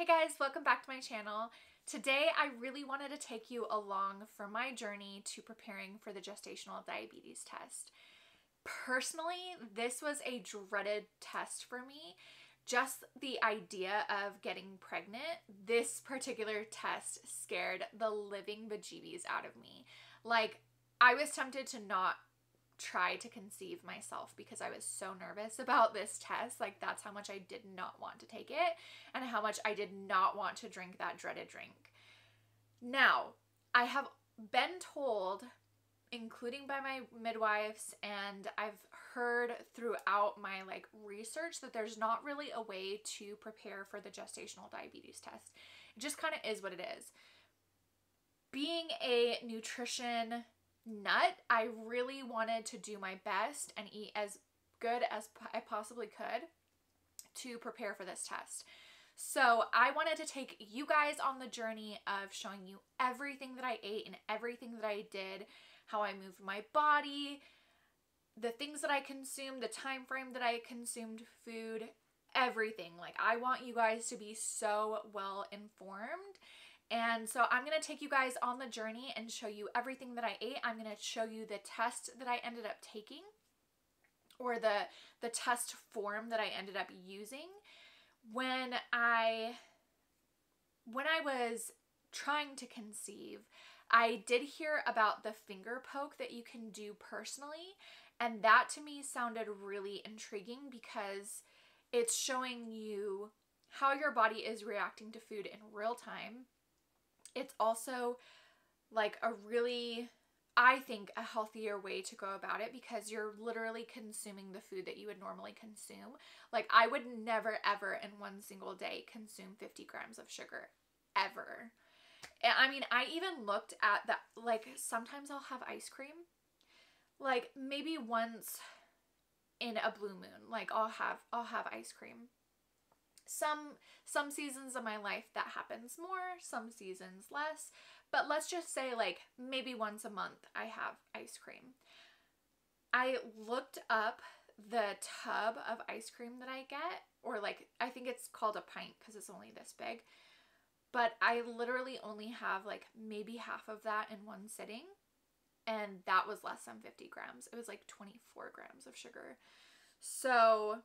guys, welcome back to my channel. Today I really wanted to take you along for my journey to preparing for the gestational diabetes test. Personally, this was a dreaded test for me. Just the idea of getting pregnant, this particular test scared the living bejeebies out of me. Like, I was tempted to not try to conceive myself because I was so nervous about this test. Like, that's how much I did not want to take it and how much I did not want to drink that dreaded drink. Now, I have been told, including by my midwives, and I've heard throughout my research, that there's not really a way to prepare for the gestational diabetes test. It just kind of is what it is. Being a nutrition nut, I really wanted to do my best and eat as good as I possibly could to prepare for this test. So I wanted to take you guys on the journey of showing you everything that I ate and everything that I did, how I moved my body, the things that I consumed, the time frame that I consumed food, everything. Like, I want you guys to be so well informed. And so I'm going to take you guys on the journey and show you everything that I ate. I'm going to show you the test that I ended up taking, or the test form that I ended up using when I was trying to conceive. I did hear about the finger poke that you can do personally, and that to me sounded really intriguing because it's showing you how your body is reacting to food in real time. It's also like a really, I think, a healthier way to go about it because you're literally consuming the food that you would normally consume. Like, I would never ever in one single day consume 50 grams of sugar, ever. I mean, I even looked at that, like, sometimes I'll have ice cream, like maybe once in a blue moon, like I'll have ice cream. Some seasons of my life that happens more, some seasons less, but let's just say like maybe once a month I have ice cream. I looked up the tub of ice cream that I get, or like, I think it's called a pint because it's only this big, but I literally only have like maybe half of that in one sitting, and that was less than 50 grams. It was like 24 grams of sugar. So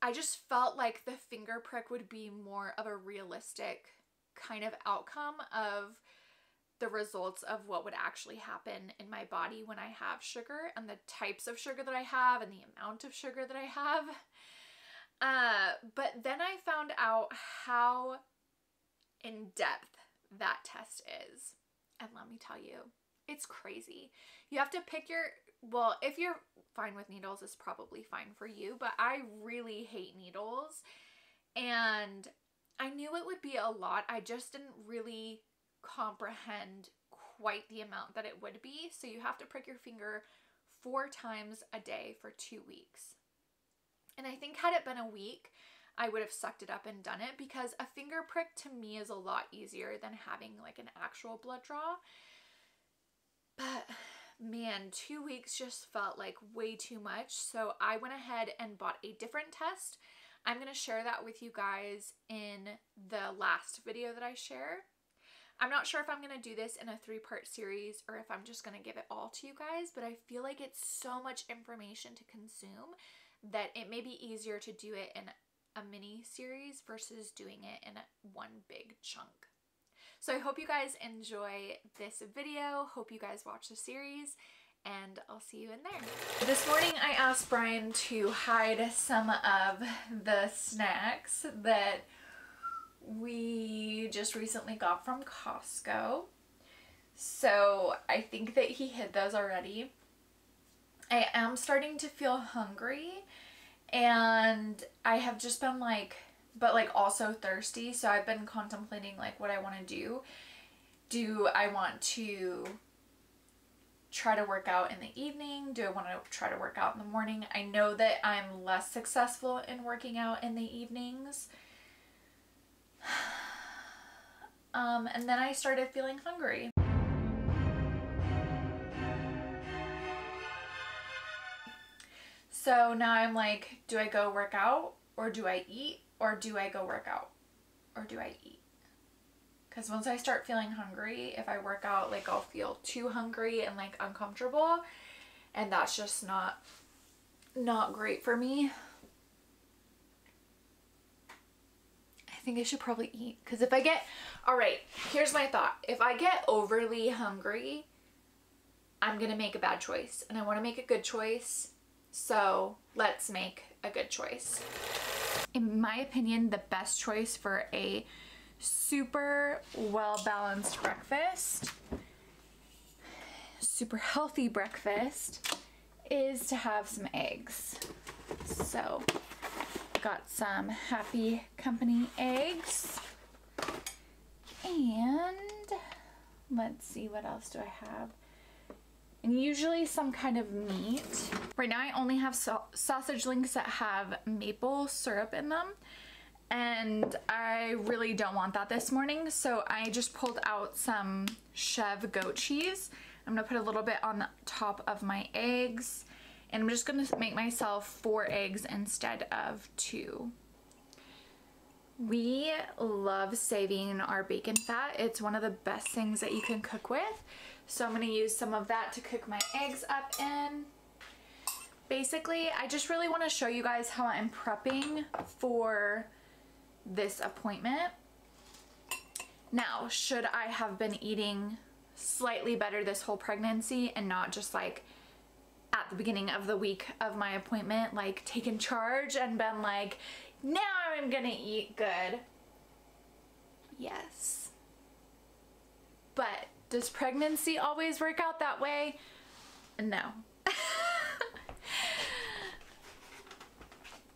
I just felt like the finger prick would be more of a realistic kind of outcome of the results of what would actually happen in my body when I have sugar, and the types of sugar that I have and the amount of sugar that I have. But then I found out how in depth that test is. And let me tell you, it's crazy. You have to pick your, well, if you're fine with needles, it's probably fine for you, but I really hate needles. And I knew it would be a lot. I just didn't really comprehend quite the amount that it would be. So you have to prick your finger 4 times a day for 2 weeks. And I think had it been a week, I would have sucked it up and done it, because a finger prick to me is a lot easier than having like an actual blood draw. But man, 2 weeks just felt like way too much. So I went ahead and bought a different test. I'm going to share that with you guys in the last video that I share. I'm not sure if I'm going to do this in a 3-part series or if I'm just going to give it all to you guys, but I feel like it's so much information to consume that it may be easier to do it in a mini series versus doing it in one big chunk. So I hope you guys enjoy this video. Hope you guys watch the series, and I'll see you in there. This morning I asked Brian to hide some of the snacks that we just recently got from Costco. So I think that he hid those already. I am starting to feel hungry, and I have just been like, but like also thirsty. So I've been contemplating like what I want to do. Do I want to try to work out in the evening? Do I want to try to work out in the morning? I know that I'm less successful in working out in the evenings. And then I started feeling hungry. So now I'm like, do I go work out or do I eat? or do I go work out, or do I eat? Because once I start feeling hungry, if I work out, like I'll feel too hungry and like uncomfortable, and that's just not great for me. I think I should probably eat, because if I get, all right, here's my thought. If I get overly hungry, I'm gonna make a bad choice, and I want to make a good choice, so let's make a good choice. In my opinion, the best choice for a super well-balanced breakfast, super healthy breakfast, is to have some eggs. So got some Happy Company eggs, and let's see, what else do I have? And usually some kind of meat. Right now I only have sausage links that have maple syrup in them, and I really don't want that this morning, so I just pulled out some Chev goat cheese. I'm gonna put a little bit on the top of my eggs, and I'm just gonna make myself 4 eggs instead of 2. We love saving our bacon fat. It's one of the best things that you can cook with. So I'm gonna use some of that to cook my eggs up in. Basically, I just really wanna show you guys how I'm prepping for this appointment. Now, should I have been eating slightly better this whole pregnancy and not just like at the beginning of the week of my appointment, like taken charge and been like, now I'm gonna eat good? Yes. But does pregnancy always work out that way? No.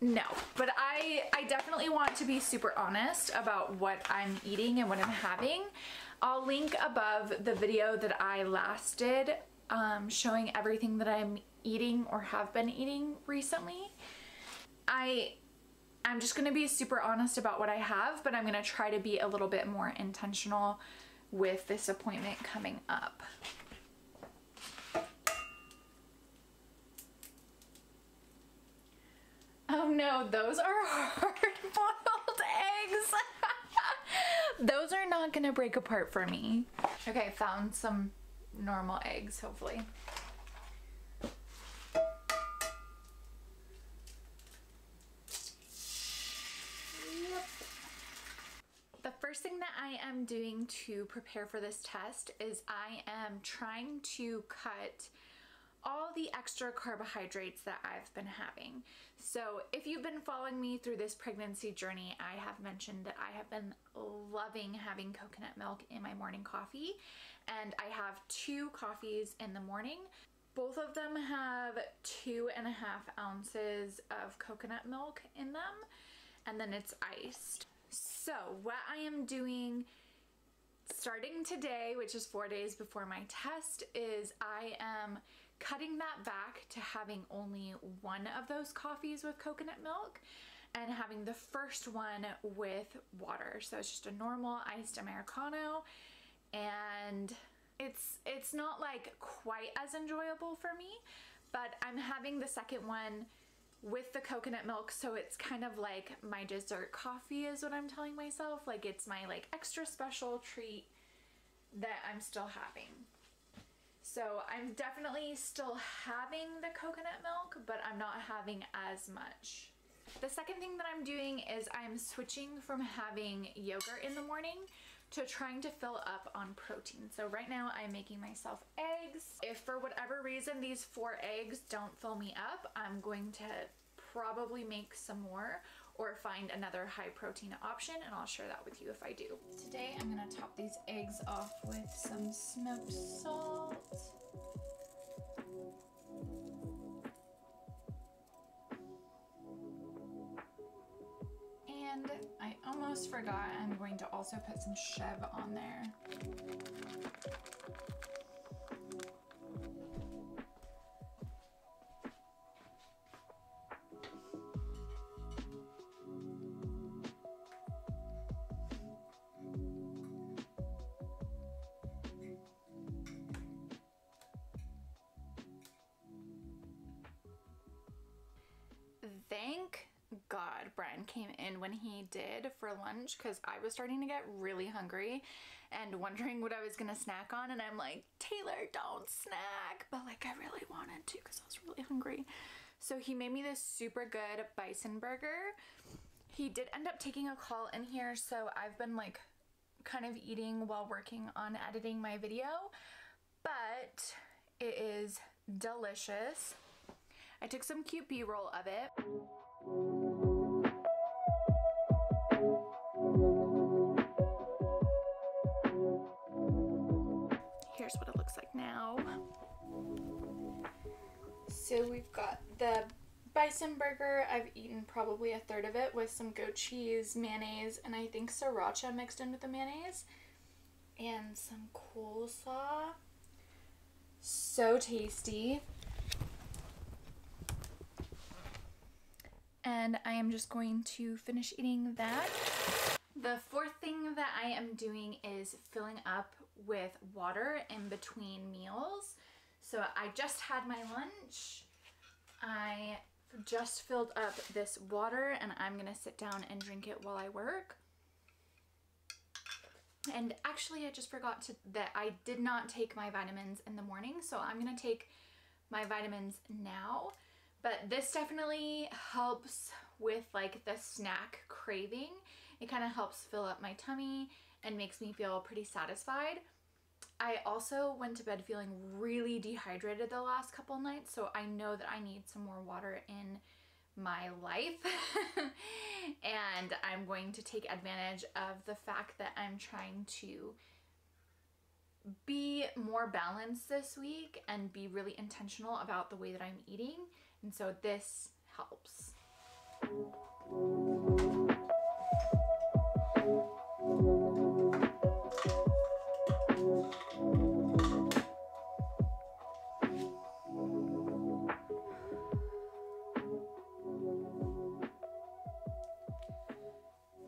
No, but I definitely want to be super honest about what I'm eating and what I'm having. I'll link above the video that I last did showing everything that I'm eating or have been eating recently. I'm just gonna be super honest about what I have, but I'm gonna try to be a little bit more intentional with this appointment coming up. Oh no, those are hard-boiled eggs. Those are not gonna break apart for me. Okay, found some normal eggs, hopefully. The first thing that I am doing to prepare for this test is I am trying to cut all the extra carbohydrates that I've been having. So if you've been following me through this pregnancy journey, I have mentioned that I have been loving having coconut milk in my morning coffee, and I have 2 coffees in the morning. Both of them have 2.5 ounces of coconut milk in them, and then it's iced. So what I am doing starting today, which is 4 days before my test, is I am cutting that back to having only 1 of those coffees with coconut milk and having the first one with water. So it's just a normal iced Americano, and it's not like quite as enjoyable for me, but I'm having the second one with the coconut milk, so it's kind of like my dessert coffee is what I'm telling myself. Like it's my like extra special treat that I'm still having. So I'm definitely still having the coconut milk, but I'm not having as much. The second thing that I'm doing is I'm switching from having yogurt in the morning to trying to fill up on protein. So right now I'm making myself eggs. If for whatever reason these 4 eggs don't fill me up, I'm going to probably make some more or find another high protein option, and I'll share that with you if I do. Today I'm gonna top these eggs off with some smoked salt. And I almost forgot, I'm going to also put some Chev on there. Thank God God Brian came in when he did for lunch, because I was starting to get really hungry and wondering what I was gonna snack on, and I'm like, Taylor, don't snack, but like I really wanted to because I was really hungry. So he made me this super good bison burger. He did end up taking a call in here, so I've been like kind of eating while working on editing my video, but it is delicious. I took some cute B-roll of it. Here's what it looks like now. So we've got the bison burger. I've eaten probably a third of it with some goat cheese, mayonnaise, and I think sriracha mixed in with the mayonnaise, and some coleslaw. So tasty. And I am just going to finish eating that. The fourth thing that I am doing is filling up with water in between meals. So I just had my lunch. I just filled up this water and I'm gonna sit down and drink it while I work. And actually I just forgot that I did not take my vitamins in the morning, so I'm gonna take my vitamins now. But this definitely helps with like the snack craving. It kind of helps fill up my tummy and makes me feel pretty satisfied. I also went to bed feeling really dehydrated the last couple nights, so I know that I need some more water in my life. And I'm going to take advantage of the fact that I'm trying to be more balanced this week and be really intentional about the way that I'm eating. And so this helps.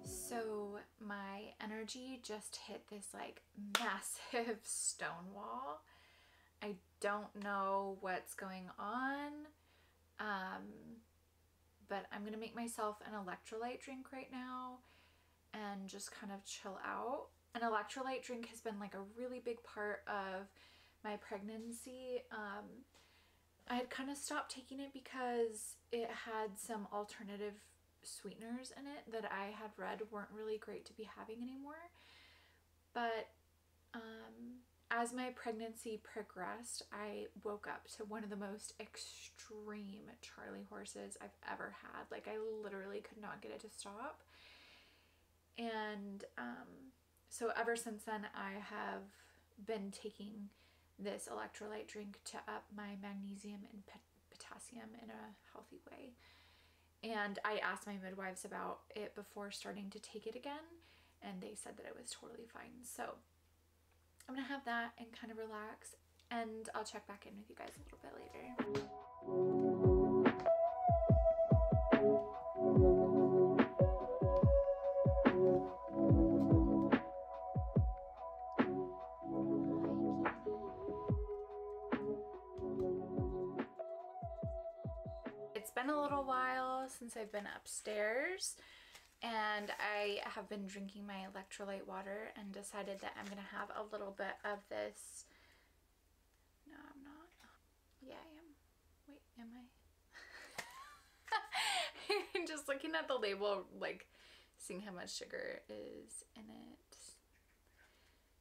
So my energy just hit this like massive stone wall. I don't know what's going on, but I'm gonna make myself an electrolyte drink right now and just kind of chill out. An electrolyte drink has been like a really big part of my pregnancy. I had kind of stopped taking it because it had some alternative sweeteners in it that I had read weren't really great to be having anymore. But as my pregnancy progressed, I woke up to one of the most extreme Charlie horses I've ever had. Like I literally could not get it to stop. And so ever since then I have been taking this electrolyte drink to up my magnesium and potassium in a healthy way. And I asked my midwives about it before starting to take it again, and they said that it was totally fine. So I'm gonna have that and kind of relax, and I'll check back in with you guys a little bit later. It's been a little while since I've been upstairs, and I have been drinking my electrolyte water and decided that I'm gonna have a little bit of this. No, I'm not. Yeah, I am. Wait, am I? Just looking at the label, like seeing how much sugar is in it.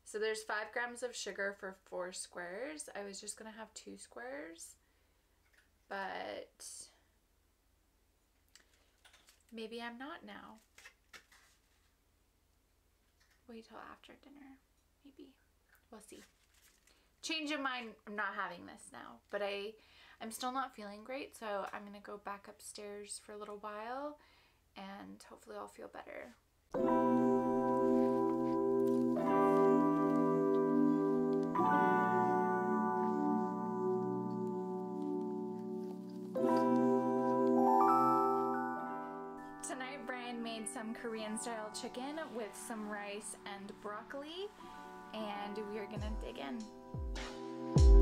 So there's 5 grams of sugar for 4 squares. I was just gonna have 2 squares, but maybe I'm not now. Wait till after dinner, maybe. We'll see. Change of mind, I'm not having this now, but I'm still not feeling great, so I'm gonna go back upstairs for a little while and hopefully I'll feel better. Tonight Brian made some Korean style chicken with some rice and broccoli, and we are gonna dig in.